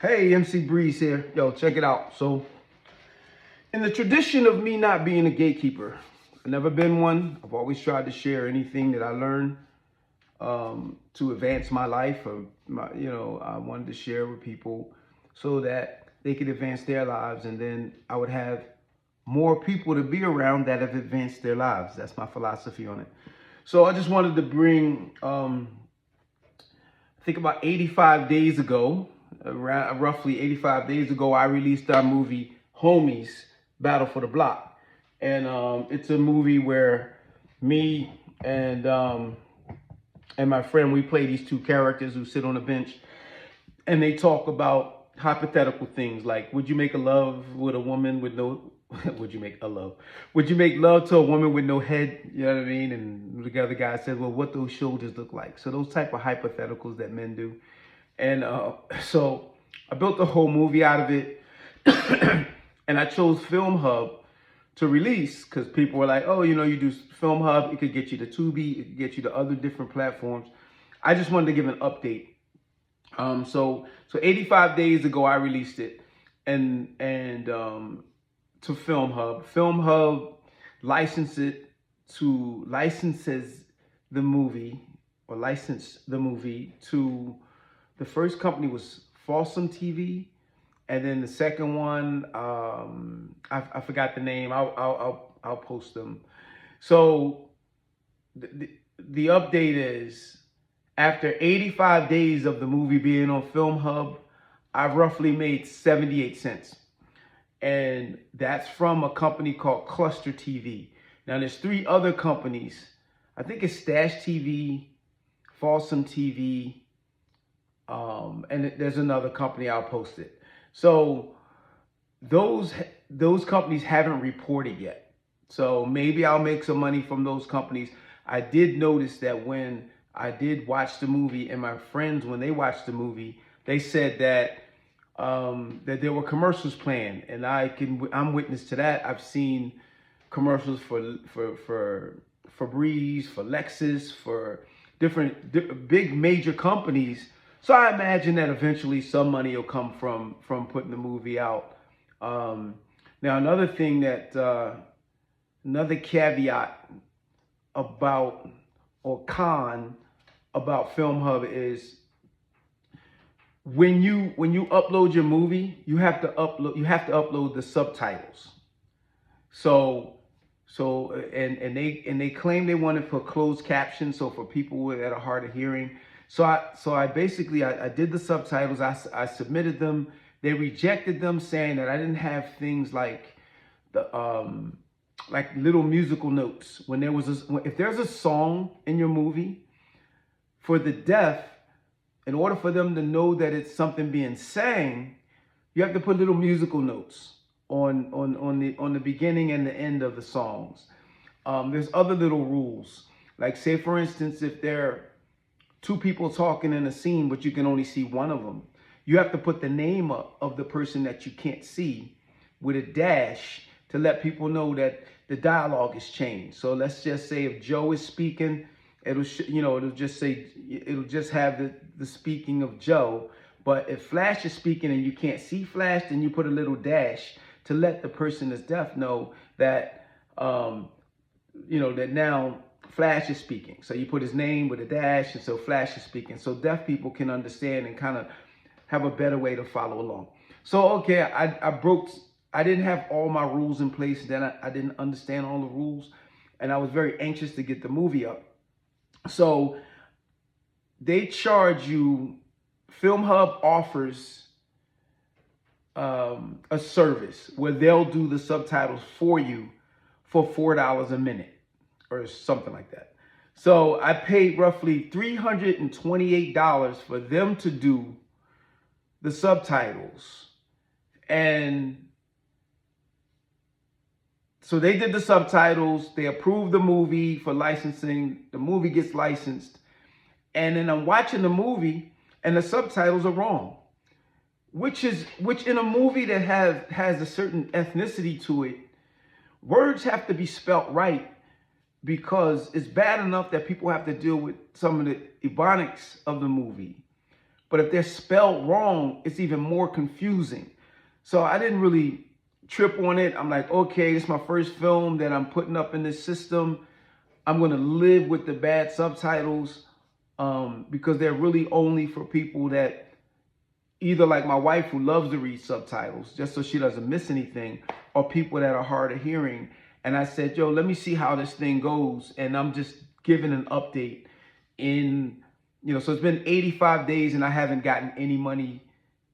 Hey, MC Breeze here. Yo, check it out. So, in the tradition of me not being a gatekeeper, I've never been one. I've always tried to share anything that I learned to advance my life, or I wanted to share with people so that they could advance their lives, and then I would have more people to be around that have advanced their lives. That's my philosophy on it. So I just wanted to bring, I think about 85 days ago, around roughly 85 days ago, I released our movie Homies Battle for the Block. And it's a movie where me and my friend, we play these two characters who sit on a bench, and they talk about hypothetical things like, would you make a love with a woman with no would you make a love? Would you make love to a woman with no head? You know what I mean? And the other guy said, well, what those shoulders look like. So those type of hypotheticals that men do. And so I built the whole movie out of it. And I chose FilmHUB to release because people were like, oh, you do FilmHUB, it could get you to Tubi, it could get you to other different platforms. I just wanted to give an update. So 85 days ago, I released it. And to FilmHUB. FilmHUB licenses the movie, or licensed the movie to, the first company was FILMHUB TV, and then the second one, I forgot the name. I'll post them. So the update is, after 85 days of the movie being on FilmHUB, I've roughly made 78 cents. And that's from a company called Cluster TV. Now there's three other companies. I think it's Stash TV, FILMHUB TV, and there's another company. I'll post it. So those companies haven't reported yet. So maybe I'll make some money from those companies. I did notice that when I did watch the movie, and my friends, when they watched the movie, they said that there were commercials planned, and I'm witness to that. I've seen commercials for Febreze, for Lexus, for different big major companies. So I imagine that eventually some money will come from putting the movie out. Now another thing another caveat about, or con about FilmHUB is, when you upload your movie, you have to upload the subtitles. So they claim they want it for closed caption, so for people that are hard of hearing. So I basically did the subtitles. I submitted them. They rejected them, saying that I didn't have things like the like little musical notes. If there's a song in your movie, for the deaf, in order for them to know that it's something being sang, you have to put little musical notes on the beginning and the end of the songs. There's other little rules. Like, say for instance, if there are two people talking in a scene, but you can only see one of them, you have to put the name up of the person that you can't see with a dash to let people know that the dialogue is changed. So let's just say if Joe is speaking, it'll just have the speaking of Joe. But if Flash is speaking and you can't see Flash, then you put a little dash to let the person that's deaf know that that now Flash is speaking. So you put his name with a dash, and so Flash is speaking. So deaf people can understand and kind of have a better way to follow along. So okay, I didn't have all my rules in place. Then I didn't understand all the rules, and I was very anxious to get the movie up. So they charge you, FilmHUB offers a service where they'll do the subtitles for you for $4 a minute or something like that. So I paid roughly $328 for them to do the subtitles. And so they did the subtitles, they approved the movie for licensing, the movie gets licensed, and then I'm watching the movie and the subtitles are wrong. Which in a movie that has a certain ethnicity to it, words have to be spelt right, because it's bad enough that people have to deal with some of the ebonics of the movie. But if they're spelled wrong, it's even more confusing. So I didn't really trip on it. I'm like, okay, this is my first film that I'm putting up in this system. I'm going to live with the bad subtitles because they're really only for people that either like my wife, who loves to read subtitles just so she doesn't miss anything, or people that are hard of hearing. And I said, yo, let me see how this thing goes. And I'm just giving an update in, so it's been 85 days and I haven't gotten any money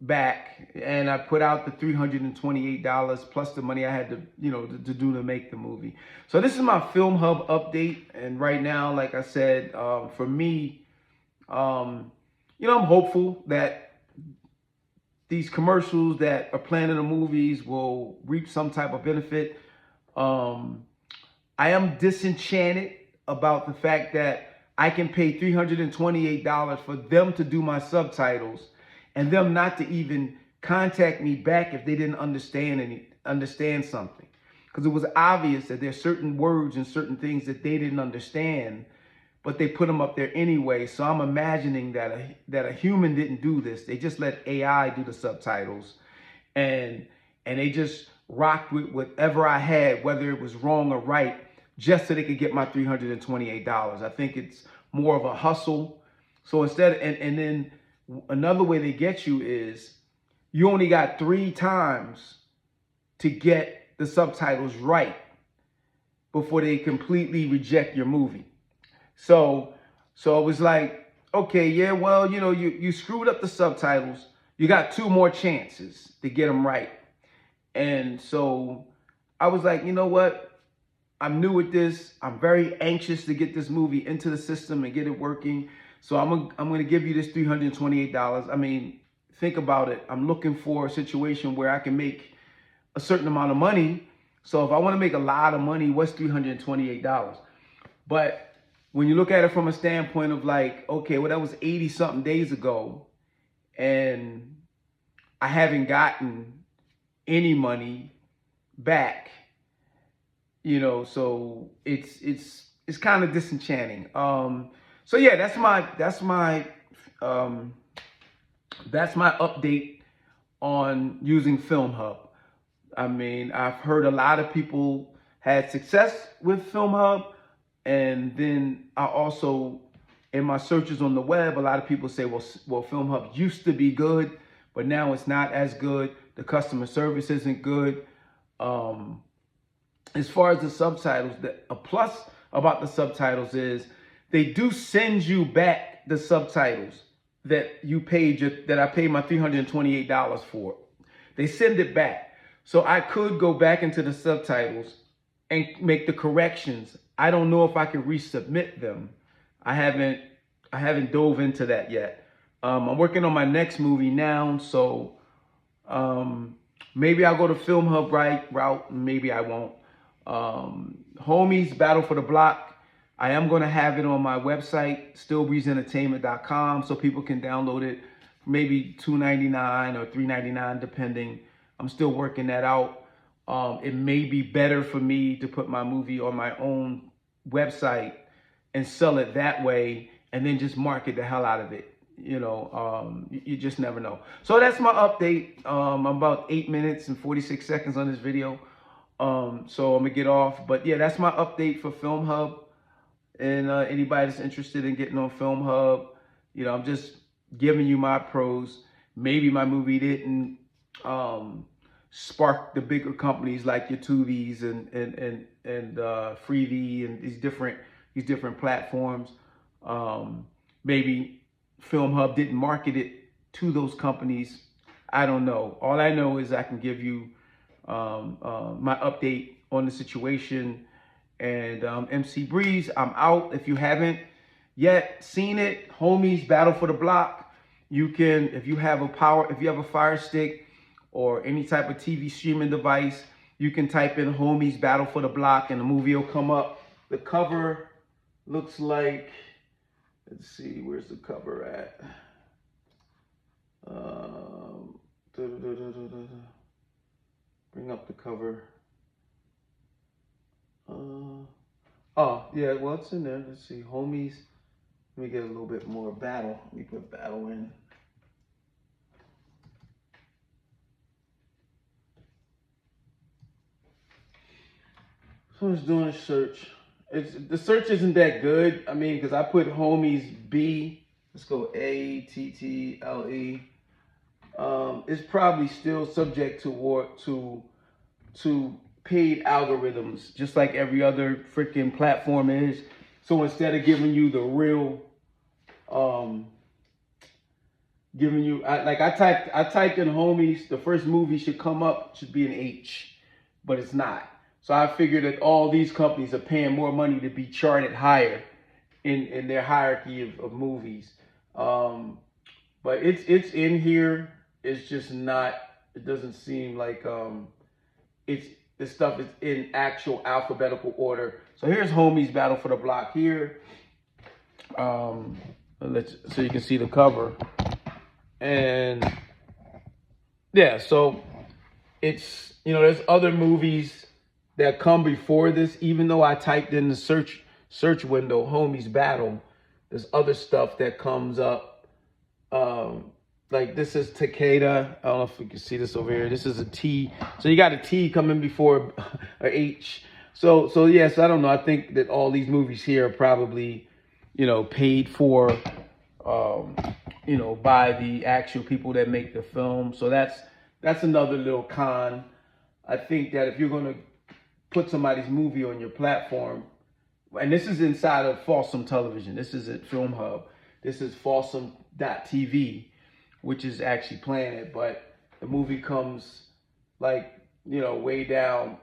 back. And I put out the $328 plus the money I had to, to do to make the movie. So this is my FilmHub update. And right now, like I said, for me, I'm hopeful that these commercials that are planning the movies will reap some type of benefit. I am disenchanted about the fact that I can pay $328 for them to do my subtitles and them not to even contact me back if they didn't understand something. Because it was obvious that there's certain words and certain things that they didn't understand, but they put them up there anyway. So I'm imagining that a human didn't do this. They just let AI do the subtitles, and they just rocked with whatever I had, whether it was wrong or right, just so they could get my $328. I think it's more of a hustle. So instead, and then another way they get you is you only got 3 times to get the subtitles right before they completely reject your movie. So it was like, okay, yeah, well, you screwed up the subtitles. You got 2 more chances to get them right. And so I was like, you know what? I'm new at this. I'm very anxious to get this movie into the system and get it working. So I'm going to give you this $328. I mean, think about it. I'm looking for a situation where I can make a certain amount of money. So if I want to make a lot of money, what's $328? But when you look at it from a standpoint of like, okay, well, that was 80 something days ago and I haven't gotten any money back, so it's kind of disenchanting. So yeah, that's my update on using FilmHub. I mean, I've heard a lot of people had success with FilmHub. And then I also, in my searches on the web, a lot of people say, well, FilmHub used to be good, but now it's not as good. The customer service isn't good. As far as the subtitles, a plus about the subtitles is they do send you back the subtitles that I paid my $328 for. They send it back. So I could go back into the subtitles and make the corrections. I don't know if I can resubmit them. I haven't dove into that yet. I'm working on my next movie now, so maybe I'll go to FilmHub route, maybe I won't. Homies Battle for the Block, I am going to have it on my website, stillbreezeentertainment.com, so people can download it, maybe $2.99 or $3.99 depending. I'm still working that out. It may be better for me to put my movie on my own website and sell it that way and then just market the hell out of it. You just never know. So that's my update. I'm about 8 minutes and 46 seconds on this video. So I'm gonna get off. But yeah, that's my update for FilmHub. And anybody that's interested in getting on FilmHub, I'm just giving you my pros. Maybe my movie didn't spark the bigger companies like your Tubies and Freevee and these different platforms. Maybe FilmHub didn't market it to those companies. I don't know. All I know is I can give you my update on the situation. And MC Breeze, I'm out. If you haven't yet seen it, Homies Battle for the Block, you can, if you have a Fire Stick or any type of TV streaming device, you can type in Homies Battle for the Block and the movie will come up. The cover looks like, let's see, where's the cover at? Bring up the cover. Oh, yeah, well, it's in there. Let's see, Homies. Let me get a little bit more battle. Let me put battle in. So I was doing a search. The search isn't that good. I mean, because I put homies B. Let's go ATTLE. It's probably still subject to paid algorithms, just like every other freaking platform is. So instead of giving you the real, giving you, I typed in homies. The first movie should come up, should be an H, but it's not. So I figured that all these companies are paying more money to be charted higher in their hierarchy of movies. But it's in here. It's just not. It doesn't seem like this stuff is in actual alphabetical order. So here's Homies Battle for the Block here. So you can see the cover. And yeah, so it's, there's other movies that come before this. Even though I typed in the search window Homies Battle, there's other stuff that comes up. Like this is Takeda. I don't know if we can see this over here. This is a T. So you got a T coming before a H. So yes, I don't know. I think that all these movies here are probably, paid for, by the actual people that make the film. So that's another little con. I think that if you're going to put somebody's movie on your platform, and this is inside of FILMHUB Television. This is at FilmHub. This is FILMHUB.tv, which is actually playing it, but the movie comes way down,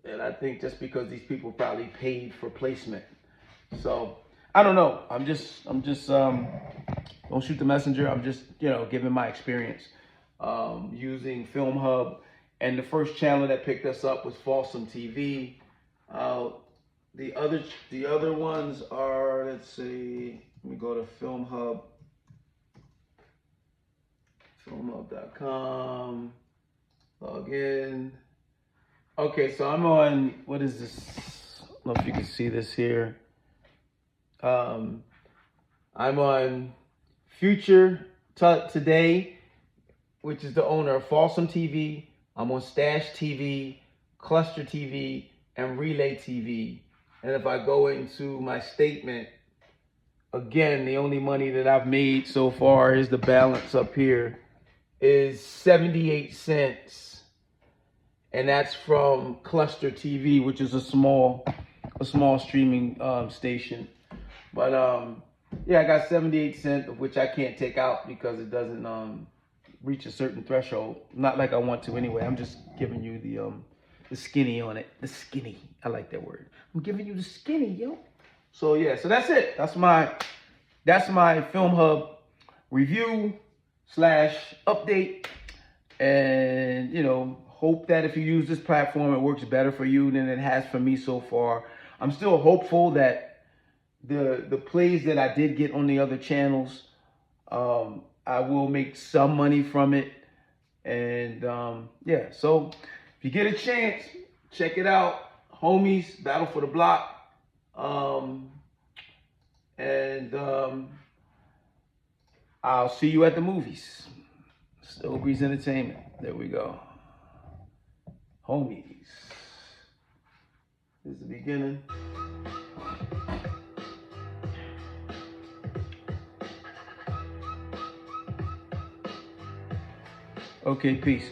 and I think just because these people probably paid for placement. So I don't know. I'm just don't shoot the messenger. I'm just giving my experience using FilmHub, and the first channel that picked us up was FILMHUB TV. The other ones are, let's see. Let me go to FilmHub. FilmHub.com. Log in. Okay, so I'm on, what is this? I don't know if you can see this here. I'm on Future Today, which is the owner of FILMHUB TV. I'm on Stash TV, Cluster TV, and Relay TV. And if I go into my statement, again, the only money that I've made so far is the balance up here is 78 cents. And that's from Cluster TV, which is a small streaming station. But yeah, I got 78 cents, of which I can't take out because it doesn't reach a certain threshold. Not like I want to anyway. I'm just giving you the skinny on it. The skinny. I like that word. I'm giving you the skinny, yo. So yeah, so that's it. That's my FilmHub review / update. And hope that if you use this platform, it works better for you than it has for me so far. I'm still hopeful that the plays that I did get on the other channels, I will make some money from it. And yeah, so if you get a chance, check it out. Homies Battle for the Block. I'll see you at the movies. Still Breeze Entertainment. There we go. Homies. This is the beginning. Okay, peace.